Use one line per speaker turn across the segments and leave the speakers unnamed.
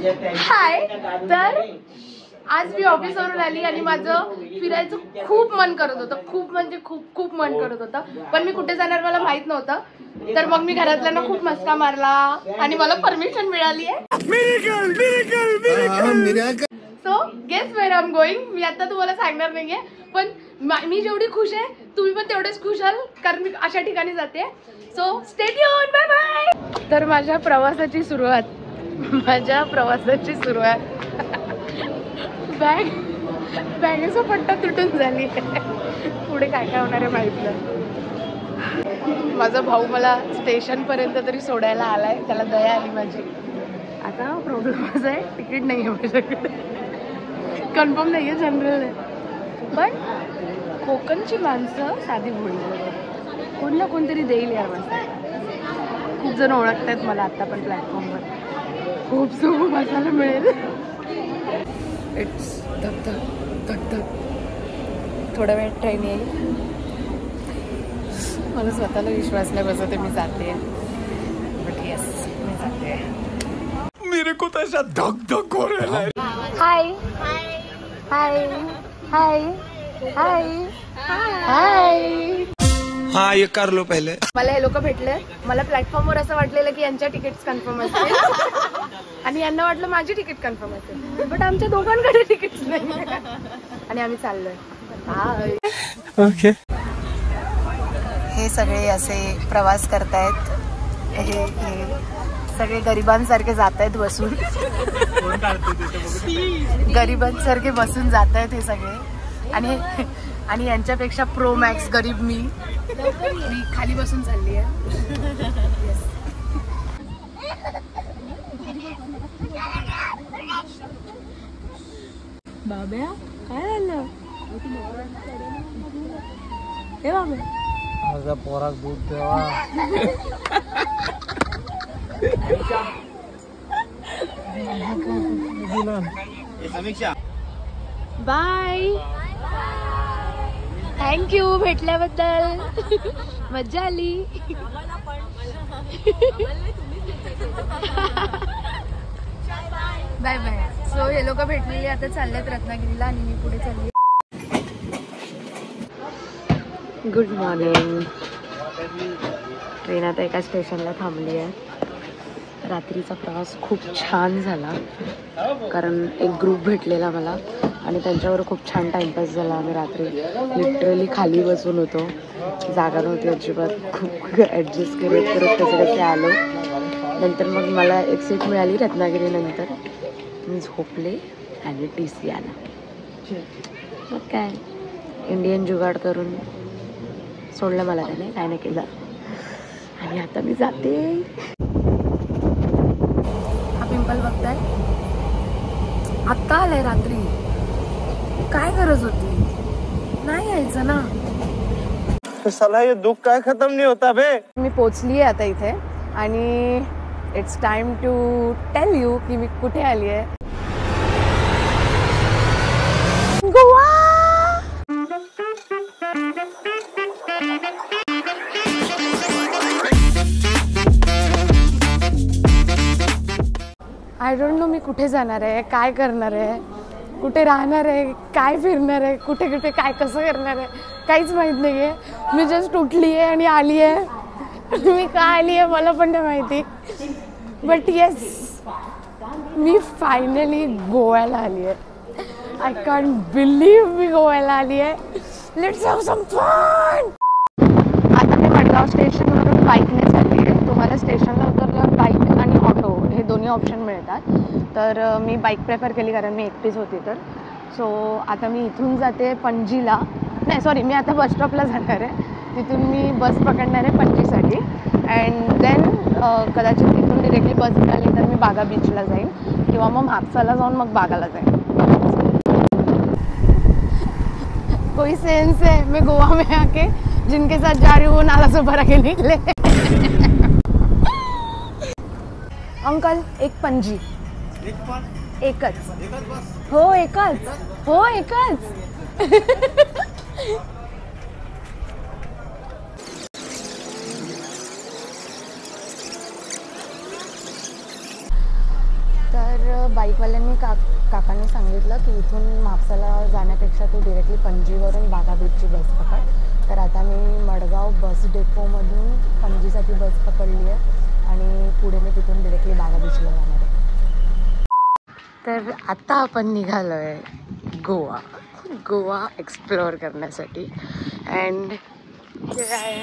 हाय, तर आज मी ऑफिसवरून आली आणि माझं फिरायचं खूप मन करत होतं, खूप म्हणजे खूप मन करत होतं, पण मी कुठे जाणार मला माहित नव्हतं. तर मग मी घरातल्यांना खूप मस्का मारला आणि मला परमिशन मिळाली आहे. So guess where I am going. मी आता तुम्हाला सांगणार नाहीये, पण मी जेवढी खुश आहे तुम्ही पण तेवढेच खुश आहाल, कारण मी अशा ठिकाणी जाते. So stay tune, bye bye. तर माझ्या प्रवासाची सुरुवात बॅगेचा पट्टा तुटून झाली. पुढे काय काय होणार आहे माहित नाही. माझा भाऊ मला स्टेशन पर्यंत तरी सोडायला आलाय, त्याला दया आली माझी. आता प्रॉब्लेम असा आहे, तिकीट नाही आहे माझ्याकडे, कन्फर्म नाही आहे, जनरल आहे. पण कोकणची माणसं साधी भोळी, कोण ना कोणतरी देईल यार. मस्त खूप जण ओळखत आहेत मला आता पण प्लॅटफॉर्मवर. खूप सुख बसायला मिळेल. इट्स धक थोडा वेळ ट्रेन येईल. मला स्वतःला विश्वास नाही बसत, मी जाते. बट येस, मी जाते. मेरे को तो ऐसा धक हो रहा है. हाय हाय हाय हाय हाय.
हाँ, ये कर लो पहले.
मला हे लोक भेटले. मला प्लॅटफॉर्मवर असं वाटलेलं की यांच्या तिकीट्स कन्फर्म असतील आणि यांना वाटलं माझी तिकीट कन्फर्म असेल, बट आमच्या दोघांकडे तिकीट्स नाही आणि आम्ही चाललोय.
ओके.
हे सगळे असे प्रवास करतायत, हे सगळे गरिबांसारखे जात आहेत बसून. गरिबांसारखे बसून जात आहेत हे सगळे. आणि यांच्यापेक्षा प्रो मॅक्स गरीब मी खाली बसून चालली आहे. बाब्या काय झालं? हे बाबा
माझ्या पोरात दूध देवा.
बाय, थँक्यू भेटल्याबद्दल, मज्जा आली. Bye bye. सो हे लोक भेटलेले आता चाललेत रत्नागिरीला आणि मी पुढे चालली. Good morning. ट्रेन आता एका स्टेशनला थांबली आहे. रात्रीचा प्रवास खूप छान झाला, कारण एक ग्रुप भेटलेला मला आणि त्यांच्यावर खूप छान टाइमपास झाला. आम्ही रात्री लिटरली खाली बसून होतो, जागा नव्हती अजिबात. खूप ॲडजस्ट करत कसे आलो. नंतर मग मला एक सीट मिळाली रत्नागिरीनंतर. मी झोपले आणि TC आला. मग काय, इंडियन जुगाड करून सोडलं मला त्याने, काय नाही केलं. आणि आता मी जाते. हा पिंपल बघताय, आत्ता आलाय रात्री. काय गरज होती, नाही यायचं ना.
साला ये दुख काय खत्म नहीं होता बे.
मी पोचली आहे आता इथे आणि it's time to tell you की मी कुठे आली आहे. गोवा. आय डोंट नो मी कुठे जाणार आहे, काय करणार आहे, कुठे राहणार आहे, काय फिरणार आहे, कुठे कुठे काय कसं करणार आहे, काहीच माहीत नाही आहे. मी जस्ट उठली आहे आणि आली आहे. मी का आली आहे मला पण नाही माहिती, बट येस, मी फायनली गोव्याला आली आहे. आय कॅन्ट बिलीव्ह मी गोव्याला आली आहे. Let's have some fun. आता मी मडगाव स्टेशनवरून बाईकने चालली आहे. तुम्हाला स्टेशनला उतरल्यावर बाईक आणि ऑटो हे दोन्ही ऑप्शन मिळतात. तर मी बाईक प्रेफर केली कारण मी एकटीच होती तर. सो आता मी इथून जाते पणजीला, नाही सॉरी, मी आता बस स्टॉपला जाणार आहे. तिथून मी बस पकडणार आहे पणजीसाठी अँड देन कदाचित तिथून डिरेक्टली बस मिळाली तर मी बागा बीचला जाईन किंवा मग म्हापसाला जाऊन मग बागाला जाईन. कोई सेंस है मैं गोवा में आके जिनके साथ जा रही हूँ वो नाला से भरा के निकले. अंकल एक पणजी. एकच. हो एकच. हो एकच. तर बाईकवाल्यांनी काकांनी सांगितलं की इथून म्हापसाला जाण्यापेक्षा तू डिरेक्टली पणजीवरून बागा बीचची बस पकड. तर आता मी मडगाव बस डेपोमधून पणजीसाठी बस पकडली आहे आणि पुढे मी तिथून डिरेक्टली बागा बीचला जाणार आहे. तर आता आपण निघालो आहे गोवा एक्सप्लोअर करण्यासाठी. अँड आहे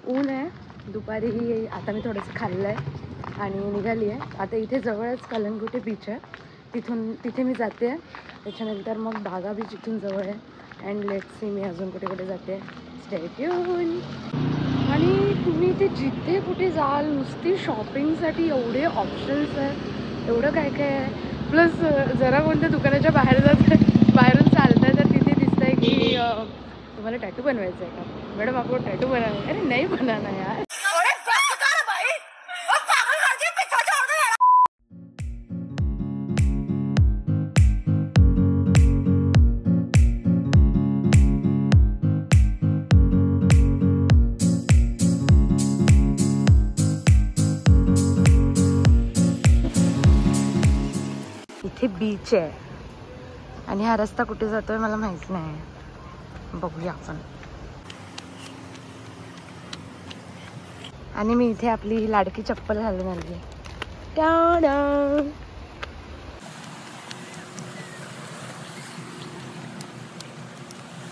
ऊन आहे दुपारी. आता मी थोडंसं खाल्लं आहे आणि निघाली आहे. आता इथे जवळच कलंगुटी बीच आहे, तिथे मी जाते. त्याच्यानंतर मग बागा बीच इथून जवळ आहे. अँड लेट्स सी मी अजून कुठे कुठे जाते. Stay tune. आणि तुम्ही इथे जिथे कुठे जाल नुसती शॉपिंगसाठी एवढे ऑप्शन्स आहेत, एवढं काय काय आहे. प्लस जरा कोणत्या दुकानाच्या बाहेर बाहेरून चालतंय तर तिथे दिसतंय की तुम्हाला टॅटू बनवायचं आहे का मॅडम, आपको टॅटू बनाना है. अरे नाही बनाना यार. इथे बीच आहे आणि हा रस्ता कुठे जातोय मला माहित नाही. बघूया आपण. आणि मी इथे आपली लाडकी चप्पल घालून आली आहे.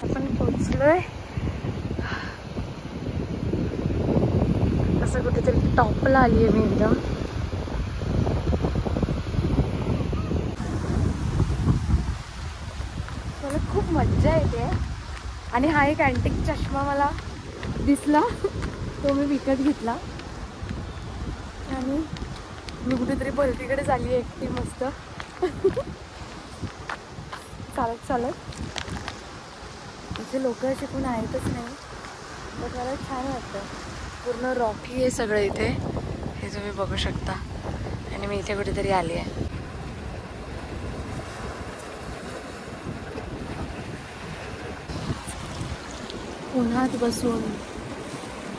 आपण पोचलोय. असं कुठेतरी टॉपला आली आहे मी एकदम. मला खूप मज्जा येते. आणि हा एक अँटिक चष्मा मला दिसला, तो मी विकत घेतला. आणि मी कुठेतरी पलटीकडे झाली आहे एकटी मस्त चालत चालत. इथे लोक असे कोण आहेतच नाही, तर मला छान वाटतं. पूर्ण रॉकी आहे सगळं इथे, हे तुम्ही बघू शकता. आणि मी इथे कुठेतरी आली आहे. उन्हात बसून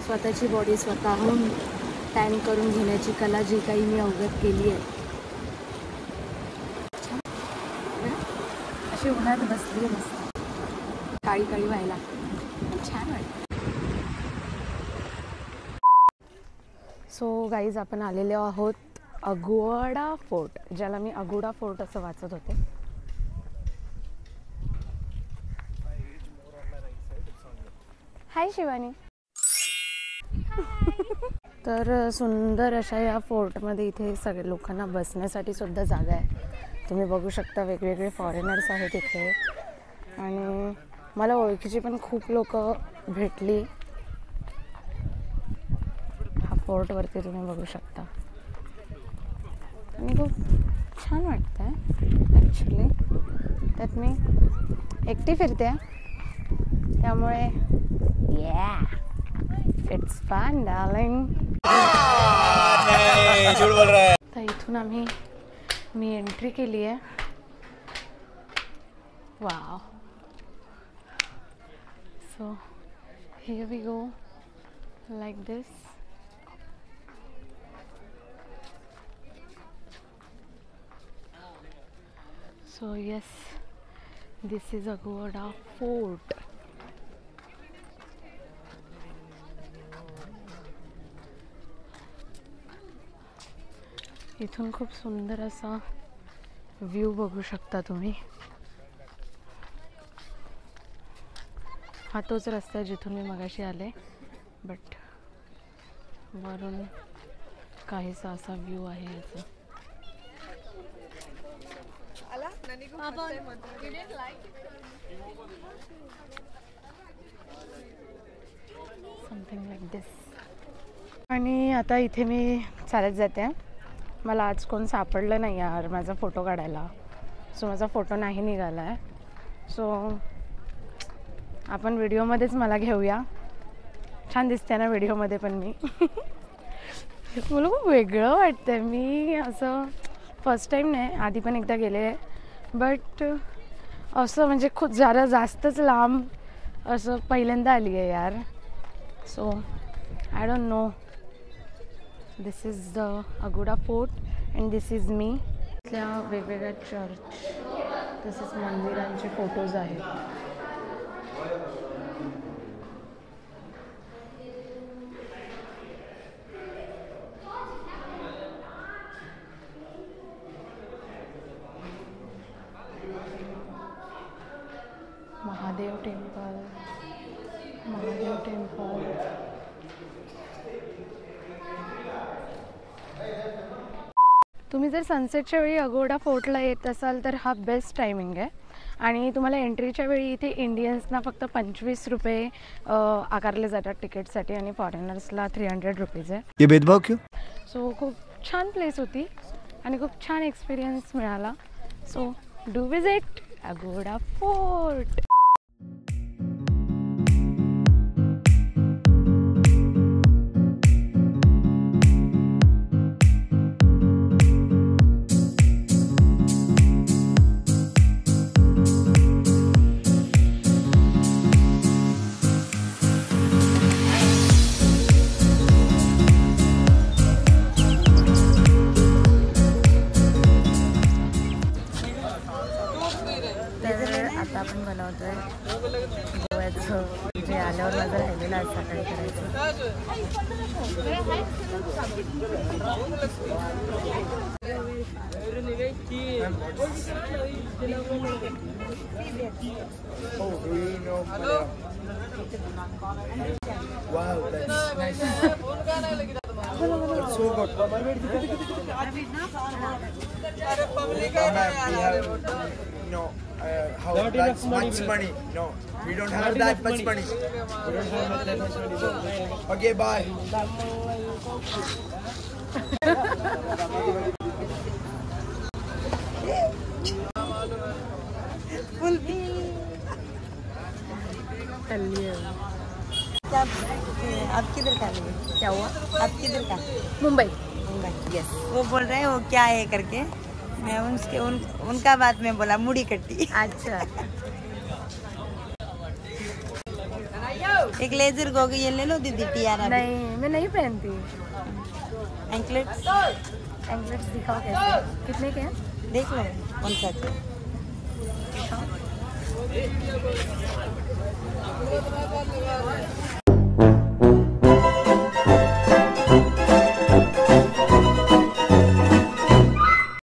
स्वतःची बॉडी स्वतःहून टॅन करून घेण्याची कला जी काही मी अवगत केली आहे. अशी उन्हात बसली मस्त काळी काळी व्हायला छान वाटतं. सो गाईज, आपण आलेलो आहोत अगोडा फोर्ट, ज्याला मी अगोडा फोर्ट असं वाचत होते. हाय शिवानी. तर सुंदर अशा या फोर्टमध्ये इथे सगळे लोकांना बसण्यासाठी सुद्धा जागा आहे. तुम्ही बघू शकता वेगवेगळे फॉरेनर्स आहेत इथे. आणि मला ओळखीची पण खूप लोक भेटली. हा फोर्टवरती तुम्ही बघू शकता. आणि खूप छान वाटतं आहे ॲक्च्युली. त्यात मी एकटी फिरते त्यामुळे Yeah, it's fun, darling.
झूठ बोल रहा है.
तर इथून मी एंट्री केली आहे. Wow. So here we go, like this. So yes, this is Agoda Fort. इथून खूप सुंदर असा व्ह्यू बघू शकता तुम्ही. हा तोच रस्ता आहे जिथून मी मगाशी आले, बट वरून काहीसा असा व्ह्यू आहे याचा. समथिंग लाईक दिस. आणि आता इथे मी चालत जाते. मला आज कोण सापडलं नाही यार माझा फोटो काढायला. सो माझा फोटो नाही निघाला आहे. सो आपण व्हिडिओमध्येच मला घेऊया. छान दिसते ना व्हिडिओमध्ये पण मी. मला खूप वेगळं वाटतं. मी असं फर्स्ट टाईम नाही, आधी पण एकदा गेले आहे, बट असं म्हणजे खूप जरा जास्तच लांब असं पहिल्यांदा आली आहे यार. So I don't no. This is the Agoda Fort and this is me. इथल्या वेगवेगळ्या चर्च तसेच मंदिरांचे फोटोज आहेत. महादेव टेम्पल. तुम्ही जर सनसेटच्या वेळी अगोडा फोर्टला येत असाल तर हा बेस्ट टायमिंग आहे. आणि तुम्हाला एंट्रीच्या वेळी इथे इंडियन्सना फक्त 25 रुपये आकारले जातात तिकीटसाठी आणि फॉरेनर्सला 300 रुपीज आहे.
ये भेदभाव क्यों?
सो खूप छान प्लेस होती आणि खूप छान एक्सपिरियन्स मिळाला. So do visit Aguada fort. आता आपण बनवतोय गोव्याचं जे आल्यावर माझं राहिलेलं आज सकाळी करायचं.
Wow, that's nice. It's so good. No, how that's much money? No, we don't have that much money. We don't have that much money. Okay, bye.
फुल चलिए.
आप किधर का है?
क्या हुआ?
आप किधर का?
मुंबई.
यस. वो बोल रहे हैं वो क्या है करके. मैं उनका बात में बोला मुड़ी कट्टी.
अच्छा.
एक लेजर गोगी ये ले लो दीदी. टियारा
नहीं, मैं नहीं पहनती.
एंकलेट्स.
एंकलेट्स दिखाओ कैसे, कितने के हैं?
देख लो कौन सा चाहिए.